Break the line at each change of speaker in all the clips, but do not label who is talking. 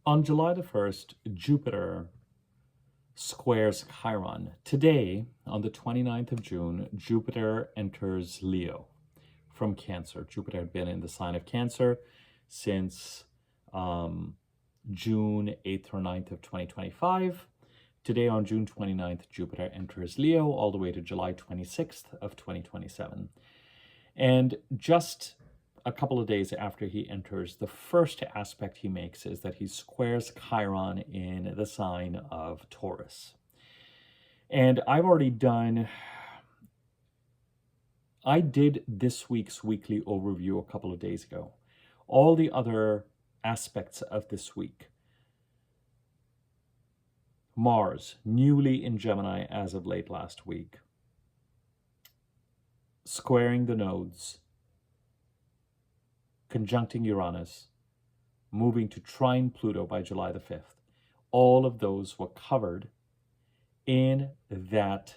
On July the 1st, Jupiter squares Chiron. Today, on the 29th of June, Jupiter enters Leo from Cancer. Jupiter had been in the sign of Cancer since June 8th or 9th of 2025. Today, on June 29th, Jupiter enters Leo all the way to July 26th of 2027. And just a couple of days after he enters, the first aspect he makes is that he squares Chiron in the sign of Taurus. And I did this week's weekly overview a couple of days ago. All the other aspects of this week: Mars, newly in Gemini as of late last week, squaring the nodes, conjuncting Uranus, moving to trine Pluto by July the 5th. All of those were covered in that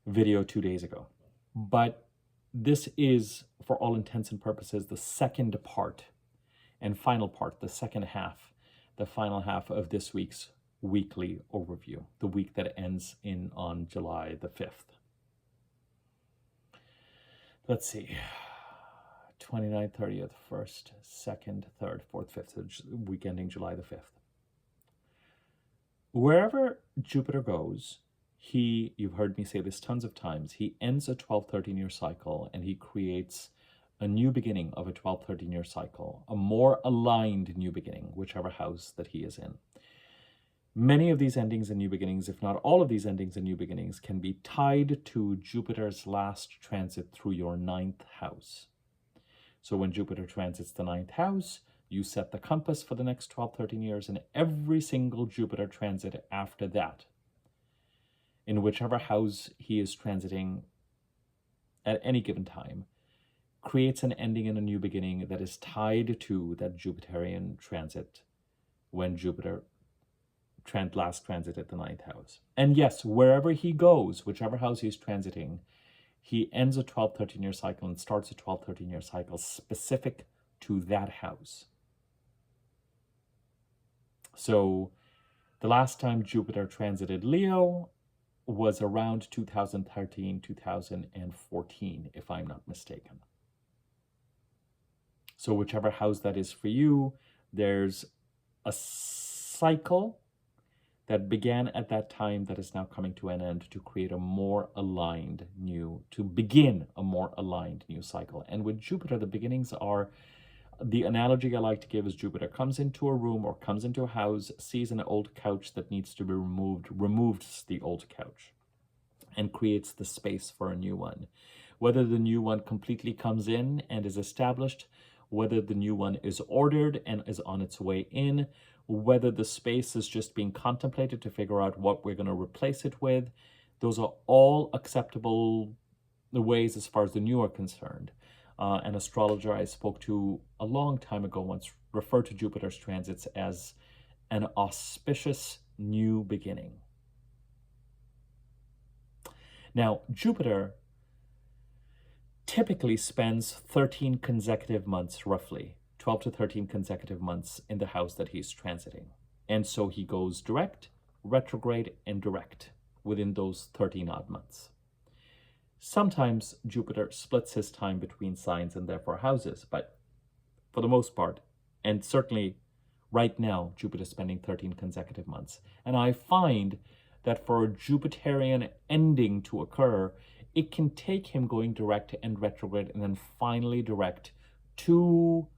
video 2 days ago. But this is, for all intents and purposes, the second part and final part, the second half, the final half of this week's weekly overview, the week that ends on July the 5th. Let's see. 29th, 30th, 1st, 2nd, 3rd, 4th, 5th, week ending July the 5th. Wherever Jupiter goes, you've heard me say this tons of times, he ends a 12-13-year cycle and he creates a new beginning of a 12-13-year cycle, a more aligned new beginning, whichever house that he is in. Many of these endings and new beginnings, if not all of these endings and new beginnings, can be tied to Jupiter's last transit through your 9th house. So when Jupiter transits the 9th house, you set the compass for the next 12-13 years, and every single Jupiter transit after that, in whichever house he is transiting at any given time, creates an ending and a new beginning that is tied to that Jupiterian transit when Jupiter last transited the 9th house. And yes, wherever he goes, whichever house he's transiting, he ends a 12-13-year cycle and starts a 12-13-year cycle specific to that house. So the last time Jupiter transited Leo was around 2013, 2014, if I'm not mistaken. So whichever house that is for you, there's a cycle that began at that time that is now coming to an end to create a more aligned to begin a more aligned new cycle. And with Jupiter, the beginnings are, the analogy I like to give is Jupiter comes into a room or comes into a house, sees an old couch that needs to be removes the old couch and creates the space for a new one. Whether the new one completely comes in and is established, whether the new one is ordered and is on its way in, whether the space is just being contemplated to figure out what we're going to replace it with, those are all acceptable ways as far as the new are concerned. An astrologer I spoke to a long time ago once referred to Jupiter's transits as an auspicious new beginning. Now, Jupiter typically spends 13 consecutive months, roughly 12 to 13 consecutive months in the house that he's transiting. And so he goes direct, retrograde, and direct within those 13 odd months. Sometimes Jupiter splits his time between signs and therefore houses, but for the most part, and certainly right now, Jupiter is spending 13 consecutive months. And I find that for a Jupiterian ending to occur, it can take him going direct and retrograde and then finally direct to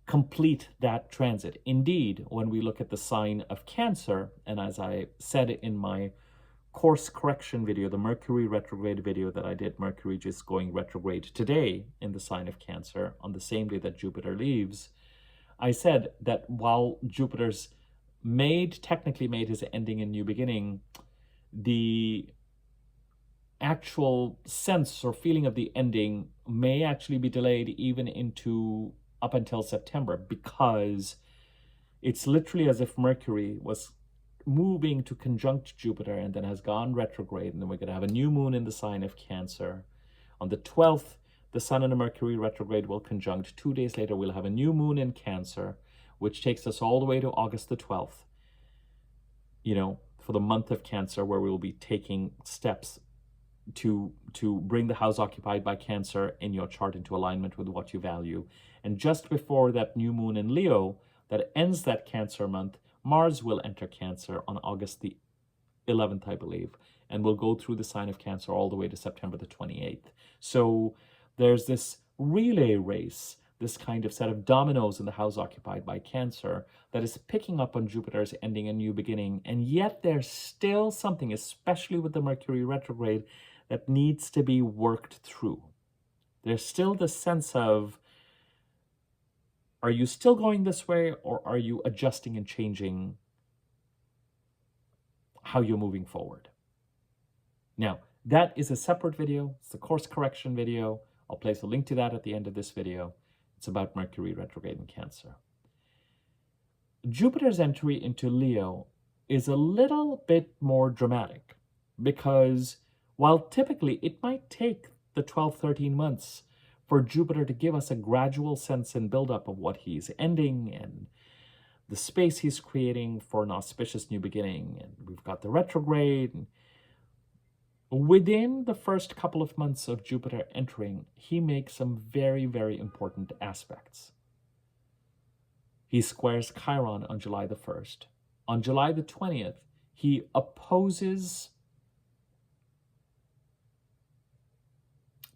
complete that transit. Indeed, when we look at the sign of Cancer, and as I said in my course correction video, the Mercury retrograde video that I did, Mercury just going retrograde today in the sign of Cancer on the same day that Jupiter leaves, I said that while Jupiter's technically made his ending and new beginning, the actual sense or feeling of the ending may actually be delayed even into up until September, because it's literally as if Mercury was moving to conjunct Jupiter and then has gone retrograde, and then we're going to have a new moon in the sign of Cancer. On the 12th, the Sun and the Mercury retrograde will conjunct. 2 days later, we'll have a new moon in Cancer, which takes us all the way to August the 12th, for the month of Cancer, where we will be taking steps to bring the house occupied by Cancer in your chart into alignment with what you value. And just before that new moon in Leo that ends that Cancer month, Mars will enter Cancer on August the 11th, I believe, and will go through the sign of Cancer all the way to September the 28th. So there's this relay race, this kind of set of dominoes in the house occupied by Cancer that is picking up on Jupiter's ending and new beginning. And yet there's still something, especially with the Mercury retrograde, that needs to be worked through. There's still the sense of, are you still going this way, or are you adjusting and changing how you're moving forward? Now, that is a separate video. It's the course correction video. I'll place a link to that at the end of this video. It's about Mercury retrograde in Cancer. Jupiter's entry into Leo is a little bit more dramatic, because while typically it might take the 12, 13 months for Jupiter to give us a gradual sense and buildup of what he's ending and the space he's creating for an auspicious new beginning, and we've got the retrograde. And within the first couple of months of Jupiter entering, he makes some very, very important aspects. He squares Chiron on July the 1st. On July the 20th, he opposes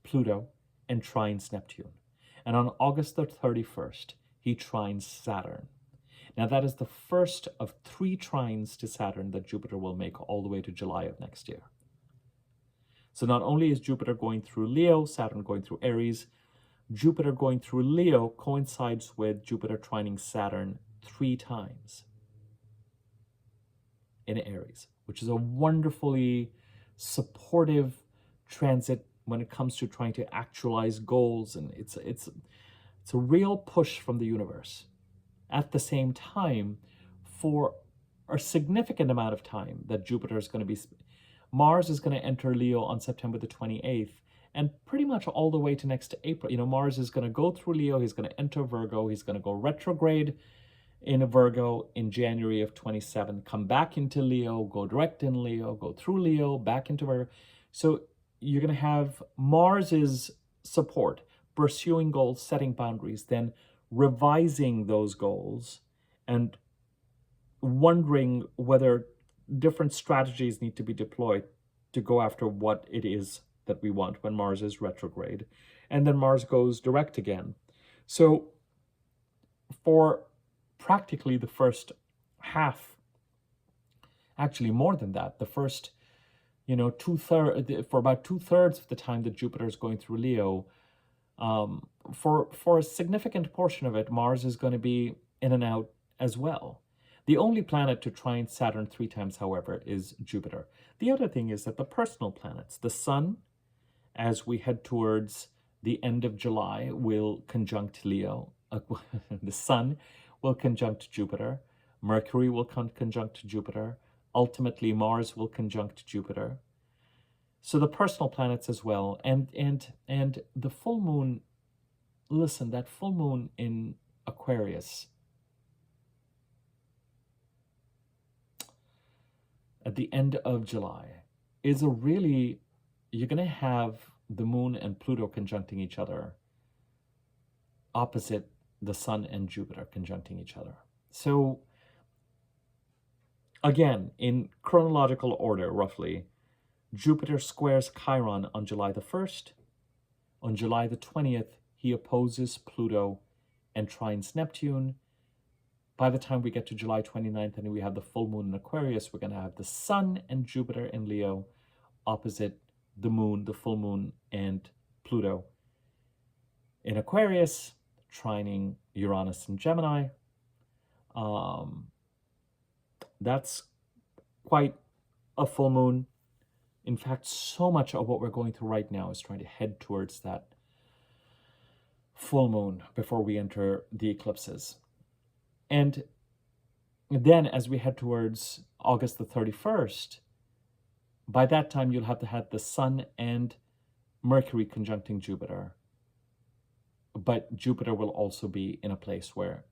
Pluto and trines Neptune. And on August the 31st, he trines Saturn. Now, that is the first of 3 trines to Saturn that Jupiter will make all the way to July of next year. So not only is Jupiter going through Leo, Saturn going through Aries, Jupiter going through Leo coincides with Jupiter trining Saturn 3 times in Aries, which is a wonderfully supportive transit when it comes to trying to actualize goals. And it's a real push from the universe. At the same time, for a significant amount of time that Jupiter is going to be, Mars is going to enter Leo on September the 28th, and pretty much all the way to next April. Mars is going to go through Leo, he's going to enter Virgo, he's going to go retrograde in Virgo in January of 27, come back into Leo, go direct in Leo, go through Leo, back into Virgo. So you're going to have Mars's support, pursuing goals, setting boundaries, then revising those goals and wondering whether different strategies need to be deployed to go after what it is that we want when Mars is retrograde. And then Mars goes direct again. So for practically the first half, actually more than that, the first, for about 2/3 of the time that Jupiter is going through Leo, for a significant portion of it, Mars is going to be in and out as well. The only planet to trine Saturn 3 times, however, is Jupiter. The other thing is that the personal planets, the Sun, as we head towards the end of July, will conjunct Leo. The Sun will conjunct Jupiter. Mercury will conjunct Jupiter. Ultimately, Mars will conjunct Jupiter. So the personal planets as well. And the full moon, listen, that full moon in Aquarius, at the end of July, is a really, you're going to have the moon and Pluto conjuncting each other opposite the Sun and Jupiter conjuncting each other. So again, in chronological order, roughly, Jupiter squares Chiron on July the 1st. On July the 20th, he opposes Pluto and trines Neptune. By the time we get to July 29th and we have the full moon in Aquarius, we're going to have the Sun and Jupiter in Leo opposite the moon, the full moon, and Pluto in Aquarius, trining Uranus and Gemini. That's quite a full moon. In fact, so much of what we're going through right now is trying to head towards that full moon before we enter the eclipses. And then as we head towards August the 31st, by that time you'll have to have the Sun and Mercury conjuncting Jupiter. But Jupiter will also be in a place where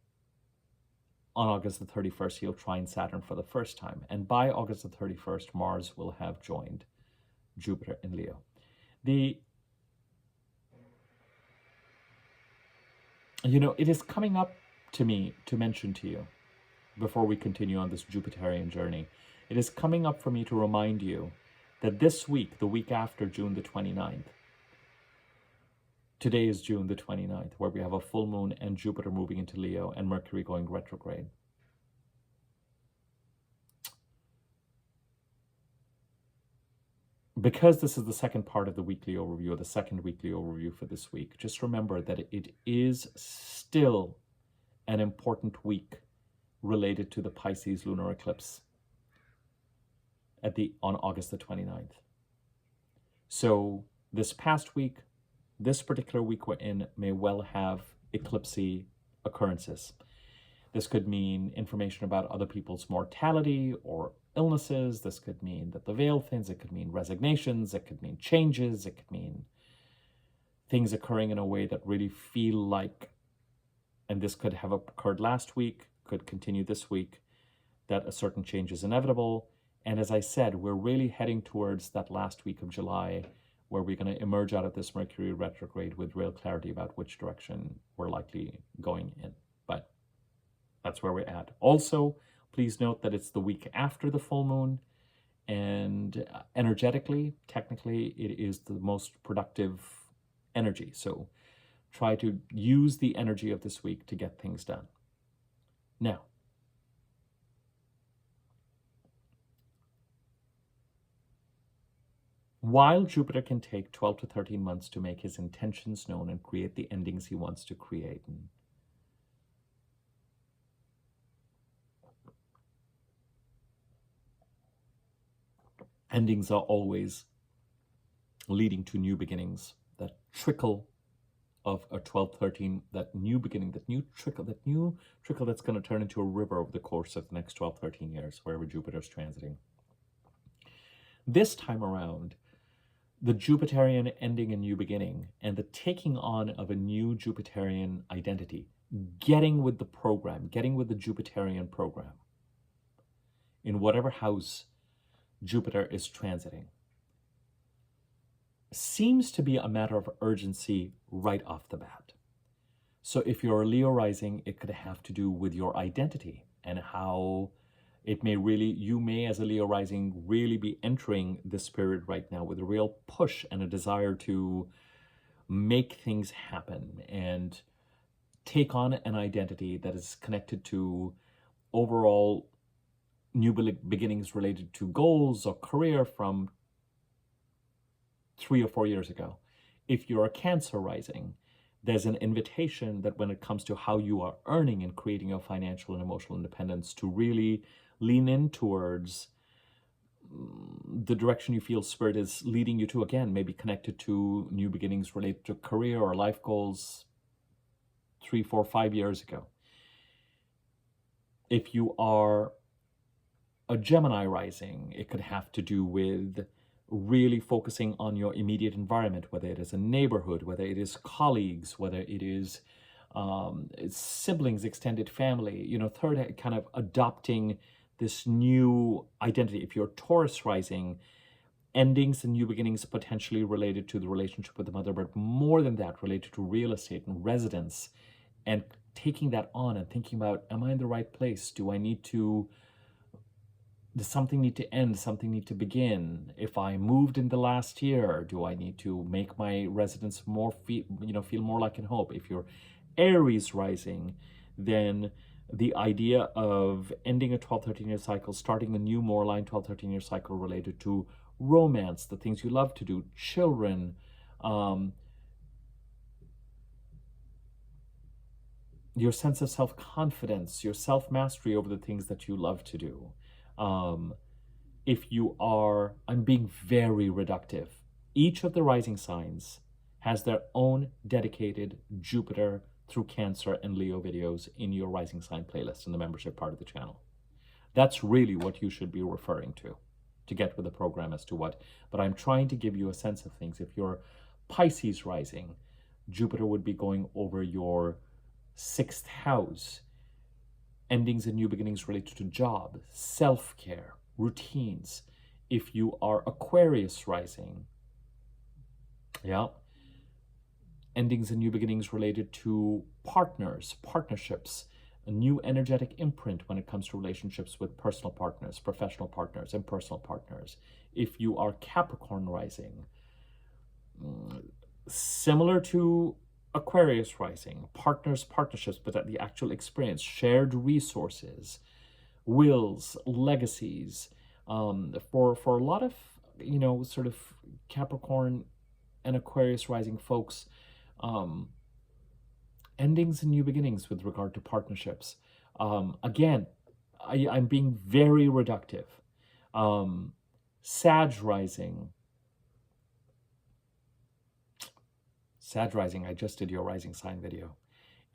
on August the 31st, he'll trine Saturn for the first time. And by August the 31st, Mars will have joined Jupiter in Leo. It is coming up to me to mention to you, before we continue on this Jupiterian journey, it is coming up for me to remind you that this week, the week after June the 29th, today is June the 29th, where we have a full moon and Jupiter moving into Leo and Mercury going retrograde. Because this is the second part of the weekly overview, or the second weekly overview for this week, just remember that it is still an important week related to the Pisces lunar eclipse on August the 29th. So this past week, this particular week we're in, may well have eclipsy occurrences. This could mean information about other people's mortality or illnesses. This could mean that the veil thins. It could mean resignations. It could mean changes. It could mean things occurring in a way that really feel like, and this could have occurred last week, could continue this week, that a certain change is inevitable. And as I said, we're really heading towards that last week of July, where we're going to emerge out of this Mercury retrograde with real clarity about which direction we're likely going in. But that's where we're at. Also, please note that it's the week after the full moon, and energetically, technically, it is the most productive energy. So try to use the energy of this week to get things done. Now, while Jupiter can take 12 to 13 months to make his intentions known and create the endings he wants to create, and endings are always leading to new beginnings. That trickle of a 12, 13, that new beginning, that new trickle that's going to turn into a river over the course of the next 12, 13 years, wherever Jupiter's transiting. This time around, the Jupiterian ending and new beginning, and the taking on of a new Jupiterian identity, getting with the program, getting with the Jupiterian program, in whatever house Jupiter is transiting, seems to be a matter of urgency right off the bat. So if you're a Leo rising, it could have to do with your identity and how it may really, you may as a Leo rising really be entering this period right now with a real push and a desire to make things happen and take on an identity that is connected to overall new beginnings related to goals or career from 3 or 4 years ago. If you're a Cancer rising, there's an invitation that when it comes to how you are earning and creating your financial and emotional independence, to really lean in towards the direction you feel Spirit is leading you to, again, maybe connected to new beginnings related to career or life goals 3, 4, 5 years ago. If you are a Gemini rising, it could have to do with really focusing on your immediate environment, whether it is a neighborhood, whether it is colleagues, whether it is siblings, extended family, third, kind of adopting this new identity. If you're Taurus rising, endings and new beginnings potentially related to the relationship with the mother, but more than that, related to real estate and residence, and taking that on and thinking about, am I in the right place? Does something need to end? Something need to begin? If I moved in the last year, do I need to make my residence more feel more like in hope? If you're Aries rising, then the idea of ending a 12, 13-year cycle, starting a new, more aligned 12, 13-year cycle related to romance, the things you love to do, children, your sense of self-confidence, your self-mastery over the things that you love to do. If you are, I'm being very reductive. Each of the rising signs has their own dedicated Jupiter through Cancer and Leo videos in your rising sign playlist in the membership part of the channel. That's really what you should be referring to get with the program as to what, but I'm trying to give you a sense of things. If you're Pisces rising, Jupiter would be going over your 6th house. Endings and new beginnings related to job, self-care, routines. If you are Aquarius rising, yeah, endings and new beginnings related to partners, partnerships, a new energetic imprint when it comes to relationships with personal partners, professional partners, and personal partners. If you are Capricorn rising, similar to Aquarius rising, partners, partnerships, but at the actual experience, shared resources, wills, legacies. For a lot of, sort of Capricorn and Aquarius rising folks, endings and new beginnings with regard to partnerships. Again, I'm being very reductive. Sag rising. Sag rising, I just did your rising sign video.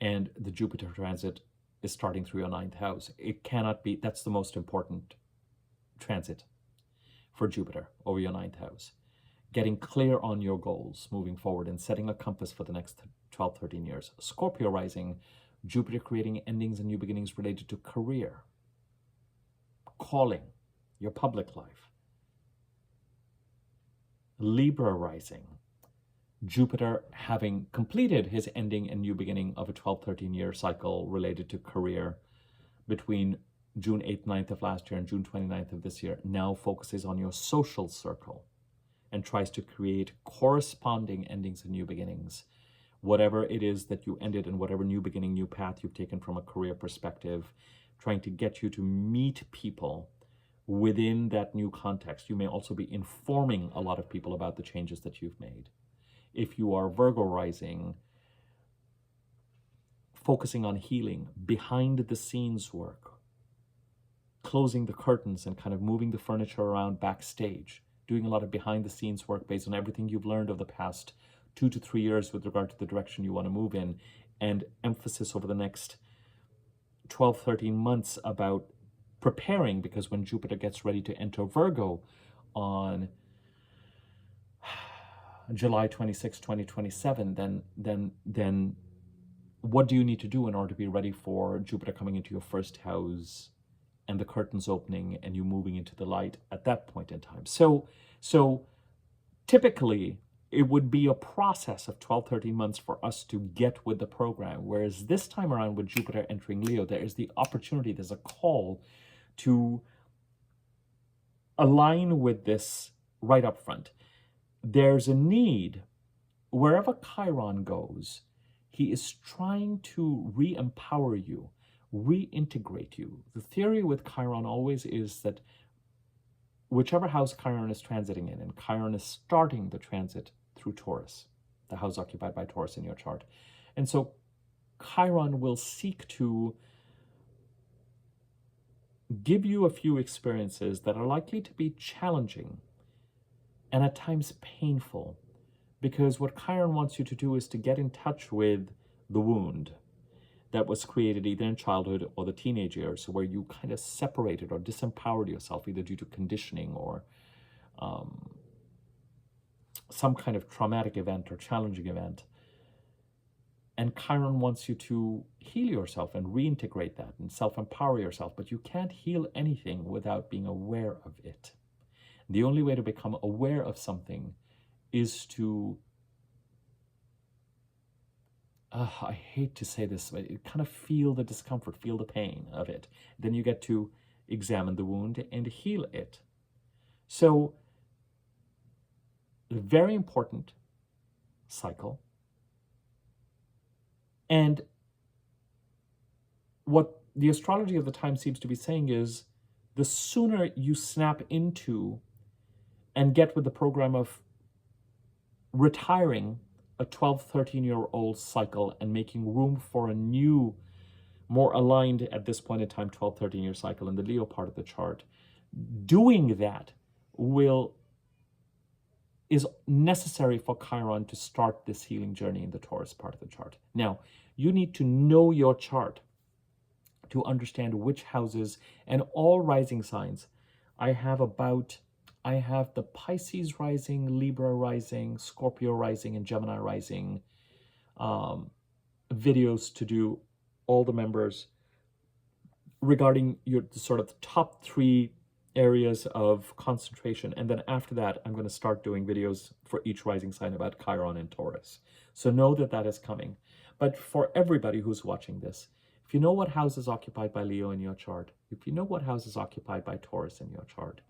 And the Jupiter transit is starting through your 9th house. It cannot be, that's the most important transit for Jupiter over your 9th house. Getting clear on your goals moving forward and setting a compass for the next 12, 13 years. Scorpio rising, Jupiter creating endings and new beginnings related to career, calling, your public life. Libra rising, Jupiter having completed his ending and new beginning of a 12, 13 year cycle related to career between June 8th, 9th of last year and June 29th of this year, now focuses on your social circle and tries to create corresponding endings and new beginnings. Whatever it is that you ended and whatever new beginning, new path you've taken from a career perspective, trying to get you to meet people within that new context. You may also be informing a lot of people about the changes that you've made. If you are Virgo rising, focusing on healing, behind the scenes work, closing the curtains and kind of moving the furniture around backstage, doing a lot of behind the scenes work based on everything you've learned over the past 2 to 3 years with regard to the direction you want to move in, and emphasis over the next 12, 13 months about preparing, because when Jupiter gets ready to enter Virgo on July 26, 2027, then what do you need to do in order to be ready for Jupiter coming into your first house and the curtains opening and you moving into the light at that point in time? So typically it would be a process of 12, 13 months for us to get with the program. Whereas this time around with Jupiter entering Leo, there is the opportunity, there's a call to align with this right up front. There's a need, wherever Chiron goes, he is trying to re-empower you, reintegrate you. The theory with Chiron always is that whichever house Chiron is transiting in, and Chiron is starting the transit through Taurus, the house occupied by Taurus in your chart. And so Chiron will seek to give you a few experiences that are likely to be challenging and at times painful, because what Chiron wants you to do is to get in touch with the wound that was created either in childhood or the teenage years, where you kind of separated or disempowered yourself either due to conditioning or some kind of traumatic event or challenging event. And Chiron wants you to heal yourself and reintegrate that and self-empower yourself, but you can't heal anything without being aware of it. The only way to become aware of something is to, I hate to say this, but kind of feel the discomfort, feel the pain of it. Then you get to examine the wound and heal it. So, a very important cycle. And what the astrology of the time seems to be saying is, the sooner you snap into and get with the program of retiring a 12, 13-year-old cycle and making room for a new, more aligned at this point in time, 12, 13-year cycle in the Leo part of the chart, doing that is necessary for Chiron to start this healing journey in the Taurus part of the chart. Now, you need to know your chart to understand which houses and all rising signs. I have the Pisces rising, Libra rising, Scorpio rising, and Gemini rising videos to do, all the members. regarding your sort of the top 3 areas of concentration. And then after that, I'm going to start doing videos for each rising sign about Chiron and Taurus. So know that that is coming. But for everybody who's watching this, if you know what house is occupied by Leo in your chart, if you know what house is occupied by Taurus in your chart,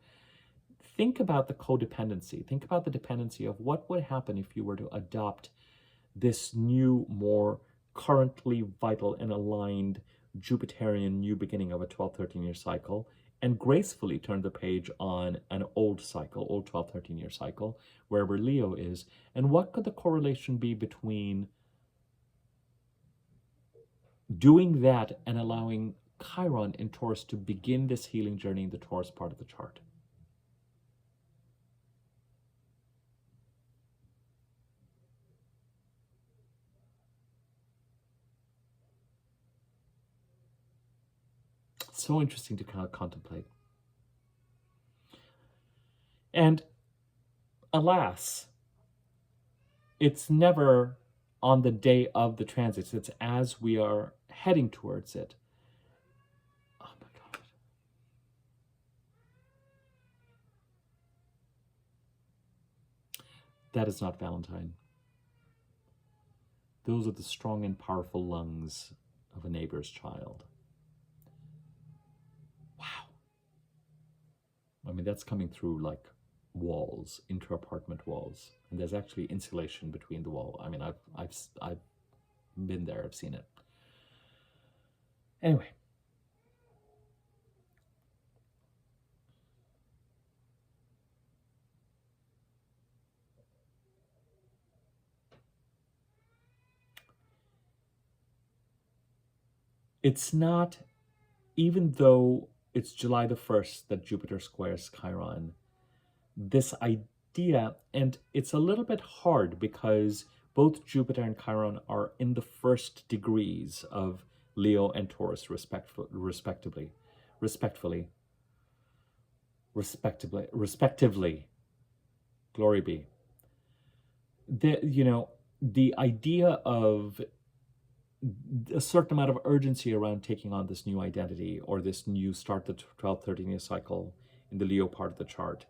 think about the codependency. Think about the dependency of what would happen if you were to adopt this new, more currently vital and aligned Jupiterian new beginning of a 12-13 year cycle and gracefully turn the page on an old cycle, old 12-13 year cycle, wherever Leo is. And what could the correlation be between doing that and allowing Chiron in Taurus to begin this healing journey in the Taurus part of the chart? So interesting to kind of contemplate. And alas, it's never on the day of the transits. It's as we are heading towards it. Oh my God. That is not Valentine. Those are the strong and powerful lungs of a neighbor's child. Wow. I mean, that's coming through like walls, inter-apartment walls, and there's actually insulation between the wall. I mean, I've been there, I've seen it. Anyway, it's not, even though it's July the 1st that Jupiter squares Chiron, this idea, and it's a little bit hard because both Jupiter and Chiron are in the first degrees of Leo and Taurus respectively. Glory be. The idea of a certain amount of urgency around taking on this new identity or this new start the 12-13 year cycle in the Leo part of the chart,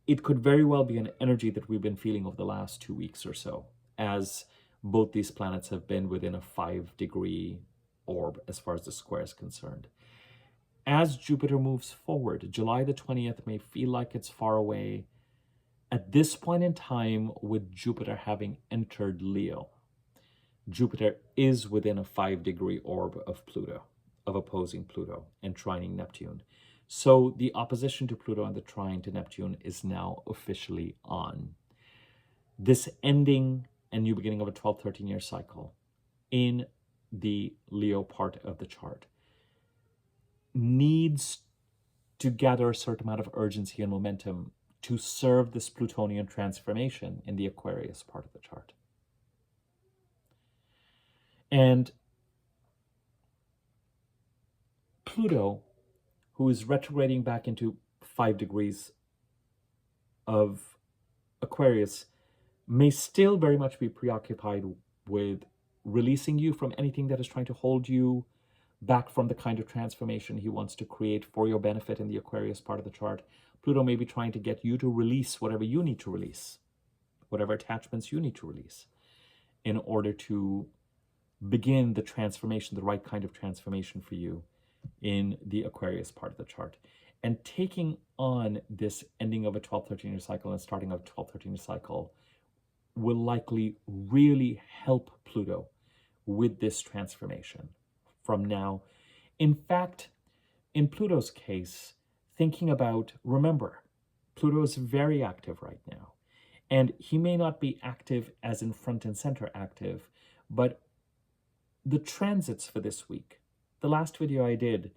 it could very well be an energy that we've been feeling over the last 2 weeks or so, as both these planets have been within a 5-degree orb as far as the square is concerned. As Jupiter moves forward, July the 20th may feel like it's far away. At this point in time, with Jupiter having entered Leo, Jupiter is within a 5-degree orb of Pluto, of opposing Pluto and trining Neptune. So the opposition to Pluto and the trine to Neptune is now officially on. This ending and new beginning of a 12-13 year cycle in the Leo part of the chart needs to gather a certain amount of urgency and momentum to serve this Plutonian transformation in the Aquarius part of the chart. And Pluto, who is retrograding back into 5 degrees of Aquarius, may still very much be preoccupied with releasing you from anything that is trying to hold you back from the kind of transformation he wants to create for your benefit in the Aquarius part of the chart. Pluto may be trying to get you to release whatever you need to release, whatever attachments you need to release in order to begin the transformation, the right kind of transformation for you in the Aquarius part of the chart. And taking on this ending of a 12-13 year cycle and starting of a 12-13 year cycle will likely really help Pluto with this transformation from now. In fact, in Pluto's case, thinking about, remember, Pluto is very active right now. And he may not be active as in front and center active, but the transits for this week, the last video I did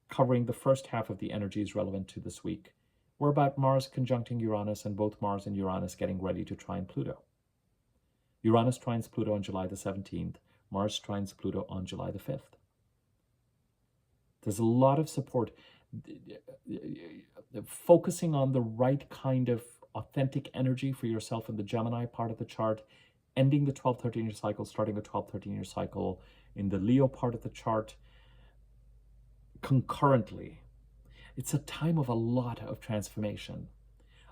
covering the first half of the energies relevant to this week, were about Mars conjuncting Uranus and both Mars and Uranus getting ready to trine Pluto. Uranus trines Pluto on July the 17th, Mars trines Pluto on July the 5th. There's a lot of support. Focusing on the right kind of authentic energy for yourself in the Gemini part of the chart, ending the 12-13 year cycle, starting a 12-13 year cycle in the Leo part of the chart, concurrently. It's a time of a lot of transformation.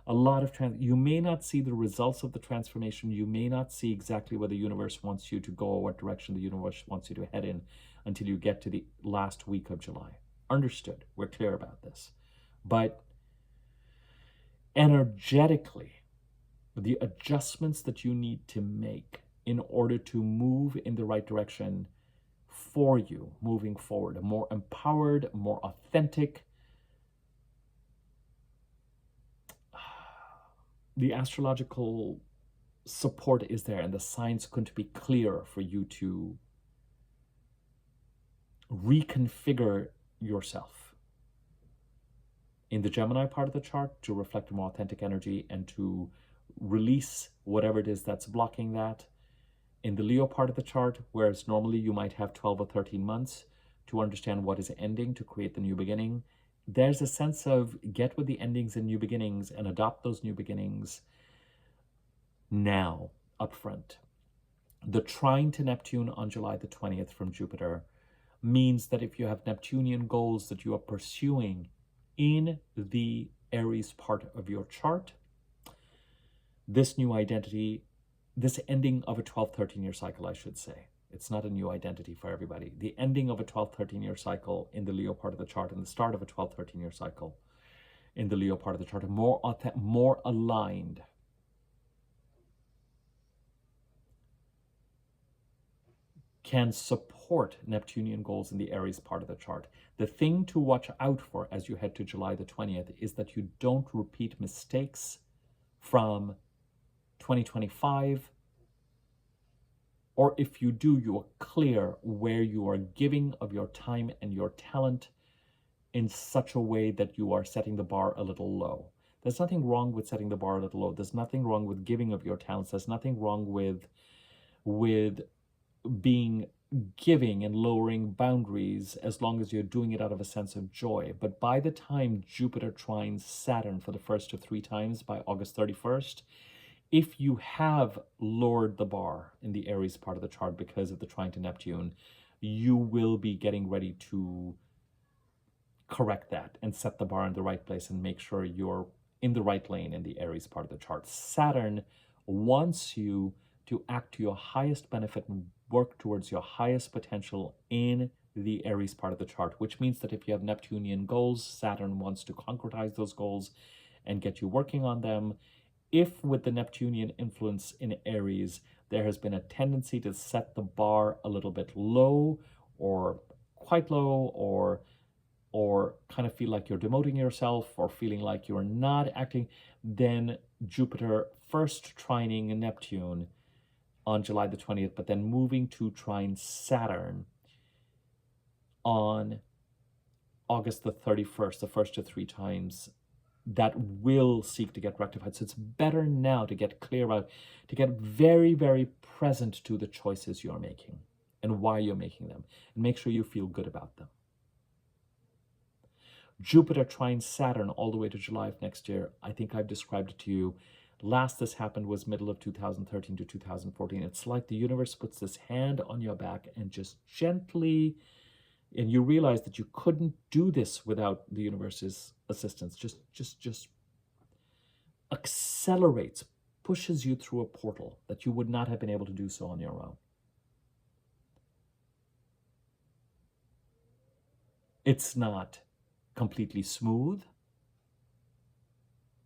You may not see the results of the transformation. You may not see exactly where the universe wants you to go or what direction the universe wants you to head in until you get to the last week of July. Understood. We're clear about this. But energetically, the adjustments that you need to make in order to move in the right direction for you moving forward, a more empowered, more authentic, the astrological support is there, and the signs couldn't be clearer for you to reconfigure yourself in the Gemini part of the chart to reflect a more authentic energy and to release whatever it is that's blocking that. In the Leo part of the chart, whereas normally you might have 12 or 13 months to understand what is ending to create the new beginning, there's a sense of get with the endings and new beginnings and adopt those new beginnings now, up front. The trine to Neptune on July the 20th from Jupiter means that if you have Neptunian goals that you are pursuing in the Aries part of your chart, this new identity, this ending of a 12, 13-year cycle, I should say. It's not a new identity for everybody. The ending of a 12, 13-year cycle in the Leo part of the chart and the start of a 12, 13-year cycle in the Leo part of the chart are more aligned. Can support Neptunian goals in the Aries part of the chart. The thing to watch out for as you head to July the 20th is that you don't repeat mistakes from 2025, or if you do, you are clear where you are giving of your time and your talent in such a way that you are setting the bar a little low. There's nothing wrong with setting the bar a little low. There's nothing wrong with giving of your talents. There's nothing wrong with being giving and lowering boundaries as long as you're doing it out of a sense of joy. But by the time Jupiter trines Saturn for the first of 3 times by August 31st, if you have lowered the bar in the Aries part of the chart because of the trine to Neptune, you will be getting ready to correct that and set the bar in the right place and make sure you're in the right lane in the Aries part of the chart. Saturn wants you to act to your highest benefit and work towards your highest potential in the Aries part of the chart, which means that if you have Neptunian goals, Saturn wants to concretize those goals and get you working on them. If with the Neptunian influence in Aries, there has been a tendency to set the bar a little bit low or quite low, or kind of feel like you're demoting yourself or feeling like you're not acting, then Jupiter first trining Neptune on July the 20th, but then moving to trine Saturn on August the 31st, the first of 3 times, that will seek to get rectified. So it's better now to get clear about, to get very, very present to the choices you're making and why you're making them, and make sure you feel good about them. Jupiter trines Saturn all the way to July of next year. I think I've described it to you. Last this happened was middle of 2013 to 2014. It's like the universe puts this hand on your back and just gently, and you realize that you couldn't do this without the universe's assistance. Just accelerates, pushes you through a portal that you would not have been able to do so on your own. It's not completely smooth,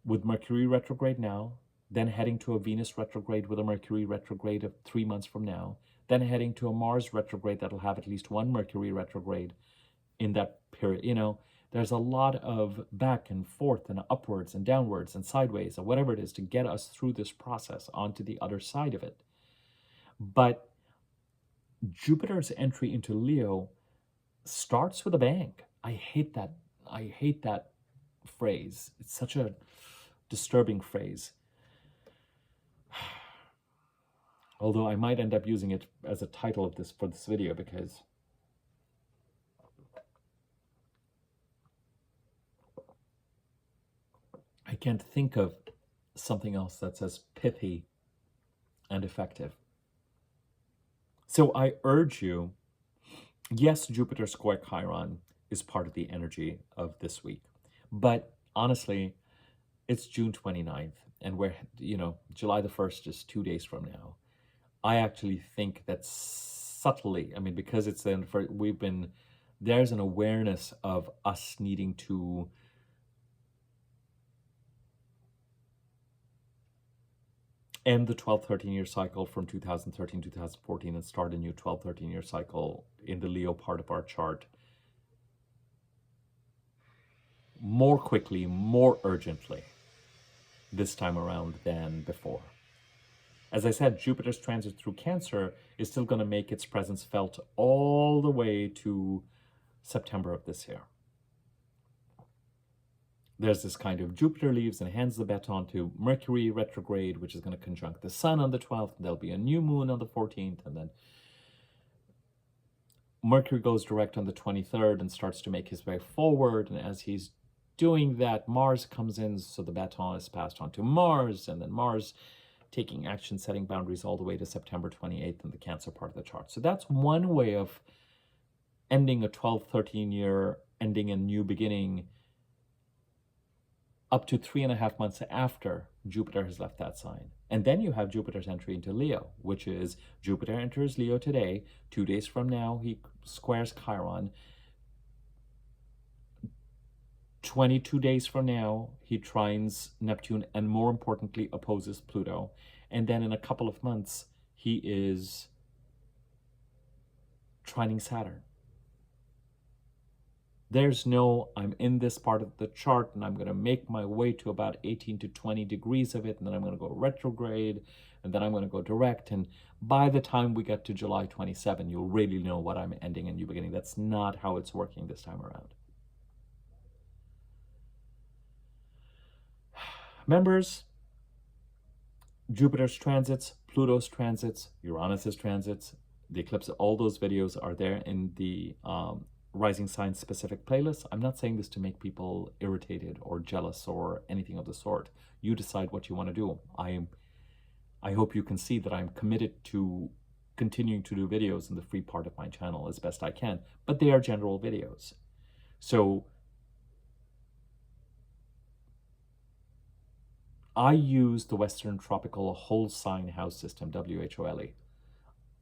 with Mercury retrograde now, then heading to a Venus retrograde with a Mercury retrograde of 3 months from now, then heading to a Mars retrograde that'll have at least 1 Mercury retrograde in that period. You know, there's a lot of back and forth and upwards and downwards and sideways or whatever it is to get us through this process onto the other side of it. But Jupiter's entry into Leo starts with a bang. I hate that phrase. It's such a disturbing phrase. Although I might end up using it as a title of this for this video, because I can't think of something else that's as pithy and effective. So I urge you, yes, Jupiter square Chiron is part of the energy of this week. But honestly, it's June 29th, and we're, July the 1st is 2 days from now. I actually think that subtly, I mean, because it's then for there's an awareness of us needing to end the 12-13-year cycle from 2013-2014 and start a new 12-13-year cycle in the Leo part of our chart more quickly, more urgently this time around than before. As I said, Jupiter's transit through Cancer is still going to make its presence felt all the way to September of this year. There's this kind of Jupiter leaves and hands the baton to Mercury retrograde, which is going to conjunct the Sun on the 12th, and there'll be a new moon on the 14th, and then Mercury goes direct on the 23rd and starts to make his way forward, and as he's doing that, Mars comes in, so the baton is passed on to Mars, and then Mars taking action, setting boundaries all the way to September 28th in the Cancer part of the chart. So that's one way of ending a 12-13-year, ending a new beginning up to 3.5 months after Jupiter has left that sign. And then you have Jupiter's entry into Leo, which is Jupiter enters Leo today. 2 days from now, he squares Chiron. 22 days from now, he trines Neptune and, more importantly, opposes Pluto. And then in a couple of months, he is trining Saturn. There's no, I'm in this part of the chart and I'm going to make my way to about 18 to 20 degrees of it, and then I'm going to go retrograde, and then I'm going to go direct. And by the time we get to July 27, you'll really know what I'm ending and new beginning. That's not how it's working this time around. Members, Jupiter's transits, Pluto's transits, Uranus's transits, the eclipse, all those videos are there in the rising sign specific playlist. I'm not saying this to make people irritated or jealous or anything of the sort. You decide what you want to do. I hope you can see that I'm committed to continuing to do videos in the free part of my channel as best I can, but they are general videos. So I use the Western Tropical Whole Sign House System, WHOLE.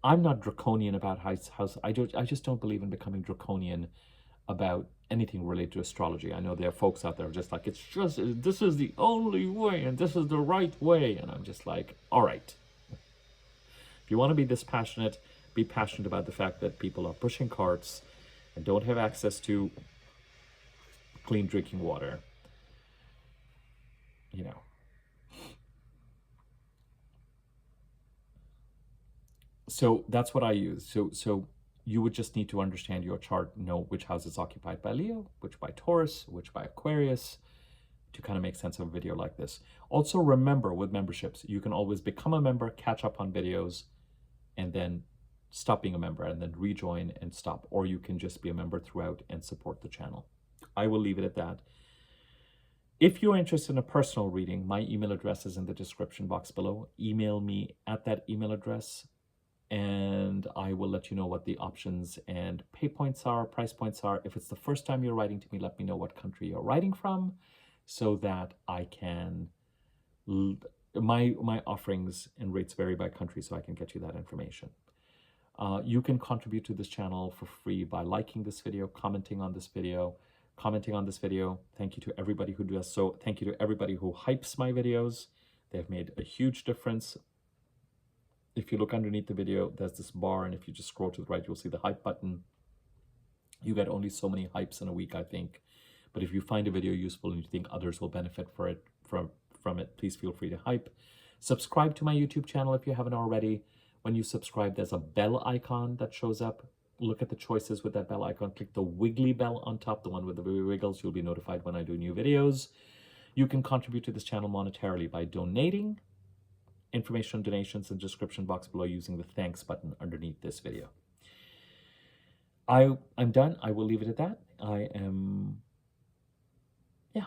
I'm not draconian about house. I just don't believe in becoming draconian about anything related to astrology. I know there are folks out there just like, this is the only way and this is the right way. And I'm just like, all right. If you want to be this passionate, be passionate about the fact that people are pushing carts and don't have access to clean drinking water. So that's what I use. So you would just need to understand your chart, know which house is occupied by Leo, which by Taurus, which by Aquarius, to kind of make sense of a video like this. Also remember, with memberships, you can always become a member, catch up on videos, and then stop being a member and then rejoin and stop. Or you can just be a member throughout and support the channel. I will leave it at that. If you're interested in a personal reading, my email address is in the description box below. Email me at that email address, and I will let you know what the options and pay points are, price points are. If it's the first time you're writing to me, let me know what country you're writing from so that I can, my offerings and rates vary by country, so I can get you that information. You can contribute to this channel for free by liking this video, commenting on this video. Thank you to everybody who does so. Thank you to everybody who hypes my videos. They've made a huge difference. If you look underneath the video, there's this bar, and if you just scroll to the right, you'll see the hype button. You get only so many hypes in a week, I think. But if you find a video useful and you think others will benefit from it, please feel free to hype. Subscribe to my YouTube channel if you haven't already. When you subscribe, there's a bell icon that shows up. Look at the choices with that bell icon. Click the wiggly bell on top, the one with the wiggles. You'll be notified when I do new videos. You can contribute to this channel monetarily by donating. Information on donations in the description box below using the thanks button underneath this video. I'm done. I will leave it at that. I am, yeah.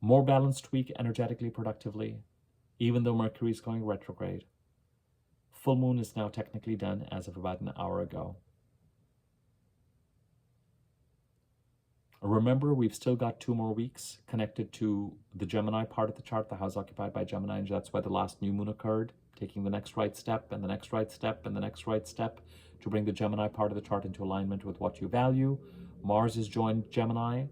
More balanced week energetically, productively, even though Mercury is going retrograde. Full moon is now technically done as of about an hour ago. Remember, we've still got 2 more weeks connected to the Gemini part of the chart, the house occupied by Gemini, and that's why the last new moon occurred, taking the next right step and the next right step and the next right step to bring the Gemini part of the chart into alignment with what you value. Mars has joined Gemini,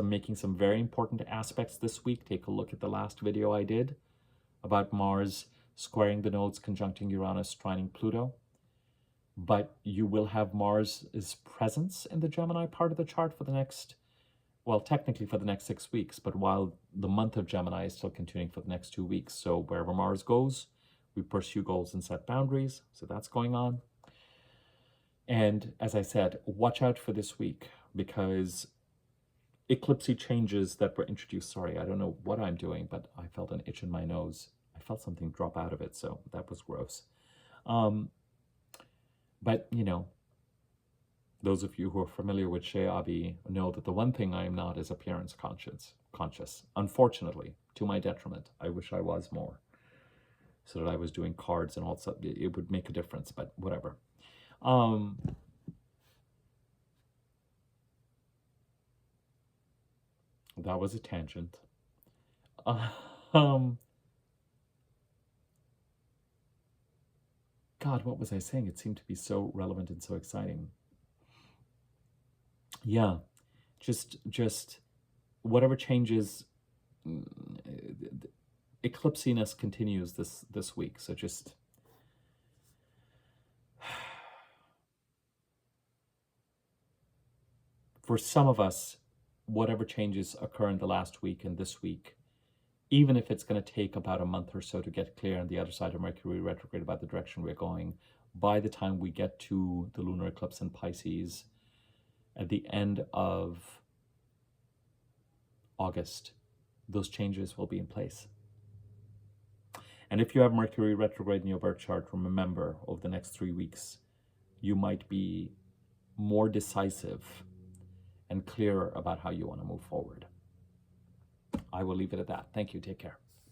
making some very important aspects this week. Take a look at the last video I did about Mars squaring the nodes, conjuncting Uranus, trining Pluto. But you will have Mars's presence in the Gemini part of the chart for the next, well, technically for the next 6 weeks, but while the month of Gemini is still continuing for the next 2 weeks. So wherever Mars goes, we pursue goals and set boundaries. So that's going on. And as I said, watch out for this week because eclipsy changes that were introduced. Sorry, I don't know what I'm doing, but I felt an itch in my nose. I felt something drop out of it, so that was gross. But, you know, those of you who are familiar with Shea Abi know that the one thing I am not is appearance conscious. Unfortunately, to my detriment. I wish I was more. So that I was doing cards and all stuff. It would make a difference, but whatever. That was a tangent. God, what was I saying? It seemed to be so relevant and so exciting. Yeah, just whatever changes, eclipsiness continues this week. So just for some of us, whatever changes occur in the last week and this week, even if it's going to take about a month or so to get clear on the other side of Mercury retrograde about the direction we're going, by the time we get to the lunar eclipse in Pisces at the end of August, those changes will be in place. And if you have Mercury retrograde in your birth chart, remember, over the next 3 weeks, you might be more decisive and clearer about how you want to move forward. I will leave it at that. Thank you. Take care.